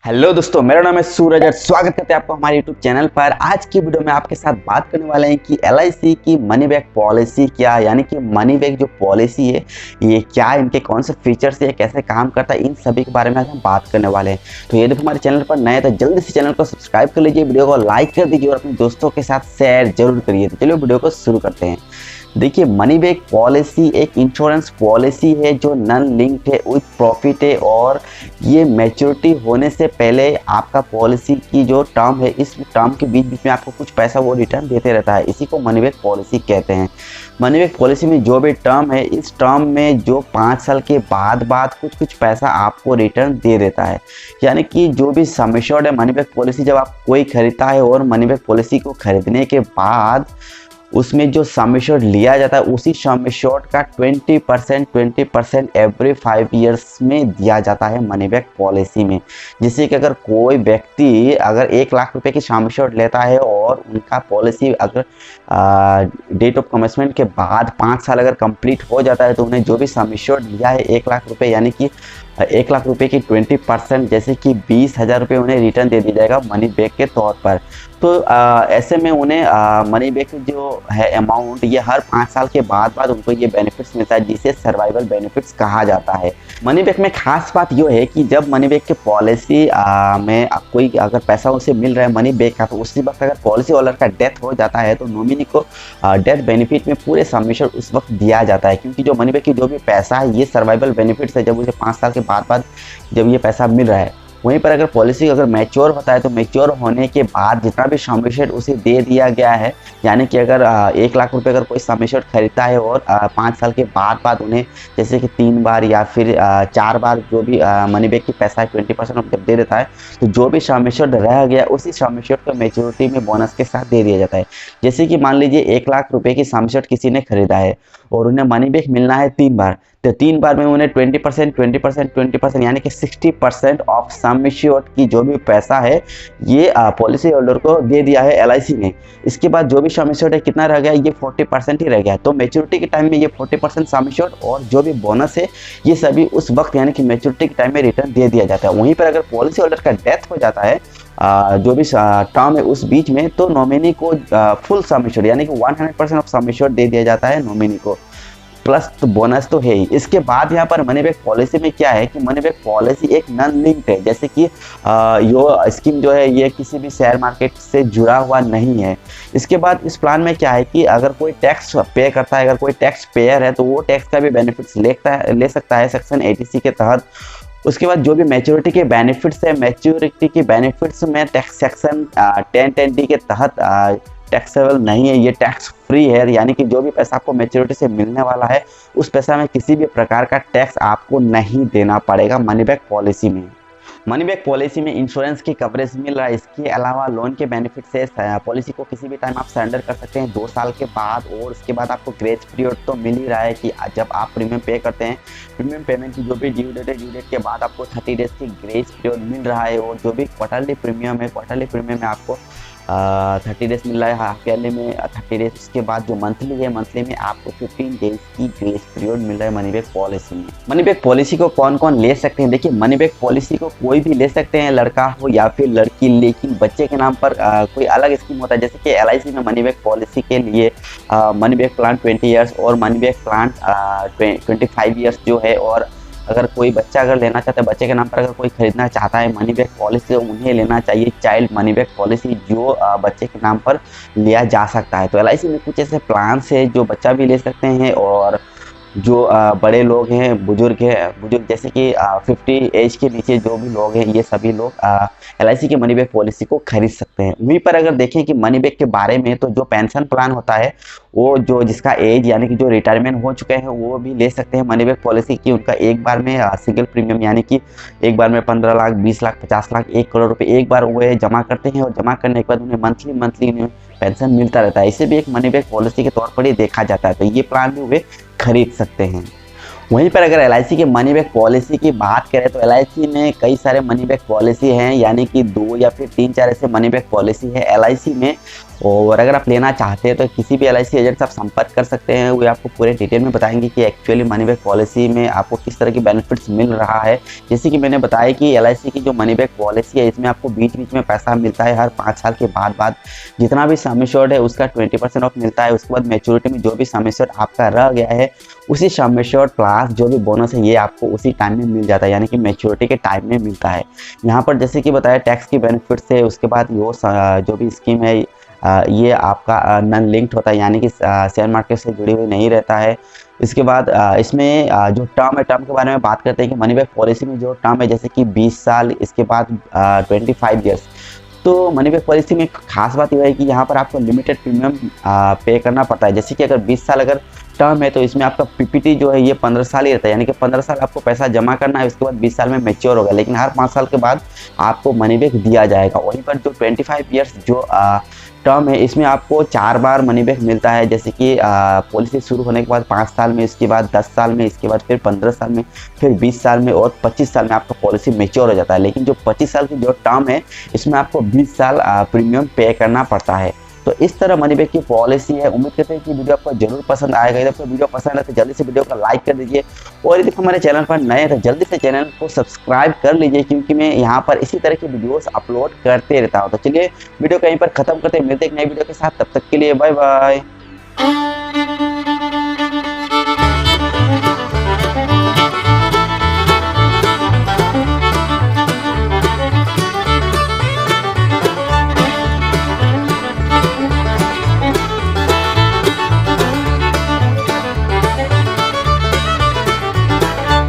Hello दोस्तों, मेरा नाम है सूरज और स्वागत करते हैं आपको हमारे यूट्यूब चैनल पर। आज की वीडियो में आपके साथ बात करने वाले हैं कि एलआईसी की मनी बैक पॉलिसी क्या, यानी कि मनी बैक जो पॉलिसी है ये क्या, इनके कौन से फीचर्स है, कैसे काम करता है, इन सभी के बारे में आज हम बात करने वाले हैं। तो ये देखो, हमारे चैनल पर नए तो जल्दी से चैनल को सब्सक्राइब कर लीजिए, वीडियो को लाइक कर दीजिए और अपने दोस्तों के साथ शेयर जरूर करिए। तो चलिए वीडियो को शुरू करते हैं। देखिए, मनी बैक पॉलिसी एक इंश्योरेंस पॉलिसी है जो नॉन लिंक्ड है, विथ प्रॉफिट है और ये मैच्योरिटी होने से पहले आपका पॉलिसी की जो टर्म है, इस टर्म के बीच बीच में आपको कुछ पैसा वो रिटर्न देते रहता है। इसी को मनी बैक पॉलिसी कहते हैं। मनी बैक पॉलिसी में जो भी टर्म है, इस टर्म में जो 5 साल के बाद कुछ पैसा आपको रिटर्न दे देता है। यानी कि जो भी सम एश्योर्ड है मनी बैक पॉलिसी, जब आप कोई खरीदता है और मनी बैक पॉलिसी को खरीदने के बाद उसमें जो सम एश्योर्ड लिया जाता है, उसी सम एश्योर्ड का 20% एवरी 5 ईयर्स में दिया जाता है मनी बैक पॉलिसी में। जिससे कि अगर कोई व्यक्ति अगर 1 लाख रुपए की सम एश्योर्ड लेता है और उनका पॉलिसी अगर डेट ऑफ कमेंसमेंट के बाद 5 साल अगर कंप्लीट हो जाता है, तो उन्हें जो भी सम एश्योर्ड लिया है 1 लाख रुपए, यानी कि 1 लाख रुपए की 20% जैसे कि 20,000 रुपये उन्हें रिटर्न दे दिया जाएगा मनी बैक के तौर पर। तो ऐसे में उन्हें मनी बैक जो है अमाउंट, ये हर 5 साल के बाद उनको ये बेनिफिट्स मिलता है, जिसे सर्वाइवल बेनिफिट्स कहा जाता है। मनी बैक में खास बात ये है कि जब मनी बैक के पॉलिसी में कोई अगर पैसा उसे मिल रहा है मनी बैक का, तो उसी वक्त अगर पॉलिसी होल्डर का डेथ हो जाता है तो नॉमिनी को डेथ बेनिफिट में पूरे सम एश्योर्ड उस वक्त दिया जाता है। क्योंकि जो मनी बैक की जो भी पैसा है ये सर्वाइवल बेनिफिट्स है, जब उसे 5 साल के बाद जब ये पैसा मिल रहा है। वहीं पर अगर पॉलिसी अगर मैच्योर होता है तो मैच्योर होने के बाद जितना भी सम एश्योर्ड उसे दे दिया गया है, यानी कि अगर 1 लाख रुपए अगर कोई सम एश्योर्ड खरीदता है और 5 साल के बाद उन्हें जैसे कि 3 बार या फिर 4 बार जो भी मनी बैक की पैसा है 20% जब दे देता है, तो जो भी सम एश्योर्ड रह गया उसी सम एश्योर्ड को मैच्योरिटी में बोनस के साथ दे दिया जाता है। जैसे कि मान लीजिए 1 लाख रुपए की सम एश्योर्ड किसी ने खरीदा है और उन्हें मनी बैक मिलना है 3 बार, तो 3 बार में उन्हें 20% यानी कि 60% ऑफ सम एश्योर्ड की जो भी पैसा है ये पॉलिसी होल्डर को दे दिया है एलआईसी ने। इसके बाद जो भी सम एश्योर्ड है कितना रह गया, ये 40% ही रह गया है। तो मैच्योरिटी के टाइम में ये 40% सम एश्योर्ड और जो भी बोनस है ये सभी उस वक्त यानी कि मैच्योरिटी के टाइम में रिटर्न दे दिया जाता है। वहीं पर अगर पॉलिसी होल्डर का डेथ हो जाता है जो भी टर्म है उस बीच में, तो नॉमिनी को फुल सम एश्योर्ड यानी कि 100% ऑफ सम एश्योर्ड दे दिया जाता है नॉमिनी को, प्लस तो बोनस तो है ही। इसके बाद यहाँ पर मनी बैक पॉलिसी में क्या है कि मनी बैक पॉलिसी एक नॉन लिंक्ड है, जैसे कि यो स्कीम जो है ये किसी भी शेयर मार्केट से जुड़ा हुआ नहीं है। इसके बाद इस प्लान में क्या है कि अगर कोई टैक्स पे करता है, अगर कोई टैक्स पेयर है, तो वो टैक्स का भी बेनिफिट्स ले सकता है सेक्शन 80C के तहत। उसके बाद जो भी मैच्योरिटी के बेनिफिट्स है, मैच्योरिटी के बेनिफिट्स में टैक्स सेक्शन 1010D के तहत टैक्सेबल नहीं है, ये टैक्स फ्री है। यानी कि जो भी पैसा आपको मैच्योरिटी से मिलने वाला है उस पैसा में किसी भी प्रकार का टैक्स आपको नहीं देना पड़ेगा मनी बैक पॉलिसी में। मनी बैक पॉलिसी में इंश्योरेंस की कवरेज मिल रहा है। इसके अलावा लोन के बेनिफिट से पॉलिसी को किसी भी टाइम आप सरेंडर कर सकते हैं 2 साल के बाद, और उसके बाद आपको ग्रेस पीरियड तो मिल ही रहा है कि जब आप प्रीमियम पे करते हैं, प्रीमियम पेमेंट की जो भी ड्यू डेट है, ड्यू डेट के बाद आपको 30 डेज की ग्रेस पीरियड मिल रहा है। और जो भी क्वार्टरली प्रीमियम है, क्वार्टरली प्रीमियम में आपको 30 डेज मिल रहा है, हाफ ईयरली में 30 डेज। उसके बाद जो मंथली है, मंथली में आपको 15 डेज की ग्रेस पीरियड मिल रहा है मनी बैक पॉलिसी में। मनी बैक पॉलिसी को कौन कौन ले सकते हैं? देखिए, मनी बैक पॉलिसी को कोई भी ले सकते हैं, लड़का हो या फिर लड़की, लेकिन बच्चे के नाम पर कोई अलग स्कीम होता है। जैसे कि एलआईसी में मनी बैक पॉलिसी के लिए मनी बैक प्लान 20 ईयर्स और मनी बैक प्लान 25 ईयर्स जो है, और अगर कोई बच्चा अगर लेना चाहता है, बच्चे के नाम पर अगर कोई खरीदना चाहता है मनी बैक पॉलिसी, तो उन्हें लेना चाहिए चाइल्ड मनी बैक पॉलिसी, जो बच्चे के नाम पर लिया जा सकता है। तो एलआईसी में कुछ ऐसे प्लान्स है जो बच्चा भी ले सकते हैं, और जो बड़े लोग हैं, बुजुर्ग जैसे कि 50 एज के नीचे जो भी लोग हैं, ये सभी लोग एलआईसी के मनी बैक पॉलिसी को खरीद सकते हैं। वहीं पर अगर देखें कि मनी बैक के बारे में, तो जो पेंशन प्लान होता है वो जो जिसका एज यानी कि जो रिटायरमेंट हो चुके हैं वो भी ले सकते हैं मनी बैक पॉलिसी की। उनका एक बार में सिंगल प्रीमियम यानी कि एक बार में 15 लाख, 20 लाख, 50 लाख, 1 करोड़ रुपए एक बार वो जमा करते हैं, और जमा करने के बाद उन्हें मंथली उन्हें पेंशन मिलता रहता है। इसे भी एक मनी बैक पॉलिसी के तौर पर ही देखा जाता है। तो ये प्लान भी वे खरीद सकते हैं। वहीं पर अगर एलआईसी के मनी बैक पॉलिसी की बात करें तो एलआईसी में कई सारे मनी बैक पॉलिसी हैं, यानी कि 2 या फिर 3-4 ऐसे मनी बैक पॉलिसी है एलआईसी में। और अगर आप लेना चाहते हैं तो किसी भी एलआईसी एजेंट से आप संपर्क कर सकते हैं, वो आपको पूरे डिटेल में बताएंगे कि एक्चुअली मनी बैक पॉलिसी में आपको किस तरह की बेनिफिट्स मिल रहा है। जैसे कि मैंने बताया कि एलआईसी की जो मनी बैक पॉलिसी है इसमें आपको बीच बीच में पैसा मिलता है हर 5 साल के बाद जितना भी सम एश्योर्ड है उसका 20% ऑफ मिलता है। उसके बाद मैच्योरिटी में जो भी सम एश्योर्ड आपका रह गया है उसी सम एश्योर्ड प्लस जो भी बोनस है ये आपको उसी टाइम में मिल जाता है, यानी कि मैच्योरिटी के टाइम में मिलता है। यहाँ पर जैसे कि बताया टैक्स की बेनिफिट्स है, उसके बाद वो जो भी स्कीम है ये आपका नॉन लिंक्ड होता है, यानी कि शेयर मार्केट से जुड़ी हुई नहीं रहता है। इसके बाद इसमें जो टर्म है, टर्म के बारे में बात करते हैं कि मनी बैक पॉलिसी में जो टर्म है जैसे कि 20 साल, इसके बाद 25 ईयर्स। तो मनी बैक पॉलिसी में एक खास बात यह है कि यहाँ पर आपको लिमिटेड प्रीमियम पे करना पड़ता है। जैसे कि अगर 20 साल अगर टर्म है तो इसमें आपका पीपीटी जो है ये 15 साल ही रहता है, यानी कि 15 साल आपको पैसा जमा करना है, उसके बाद 20 साल में मैच्योर होगा, लेकिन हर 5 साल के बाद आपको मनी बैक दिया जाएगा। वहीं पर जो 25 ईयर्स जो टर्म है इसमें आपको 4 बार मनी बैक मिलता है, जैसे कि पॉलिसी शुरू होने के बाद 5 साल में, इसके बाद 10 साल में, इसके बाद फिर 15 साल में, फिर 20 साल में और 25 साल में आपका पॉलिसी मैच्योर हो जाता है। लेकिन जो 25 साल की जो टर्म है इसमें आपको 20 साल प्रीमियम पे करना पड़ता है। तो इस तरह मनी बैक की पॉलिसी है। उम्मीद करते हैं कि वीडियो आपको जरूर पसंद आएगा। यदि आपको वीडियो पसंद आए तो जल्दी से वीडियो को लाइक कर दीजिए, और यदि हमारे चैनल पर नए हैं तो जल्दी से चैनल को सब्सक्राइब कर लीजिए, क्योंकि मैं यहाँ पर इसी तरह की वीडियोस अपलोड करते रहता हूँ। तो चलिए वीडियो कहीं पर खत्म करते, मिलते एक नई वीडियो के साथ, तब तक के लिए बाय बाय।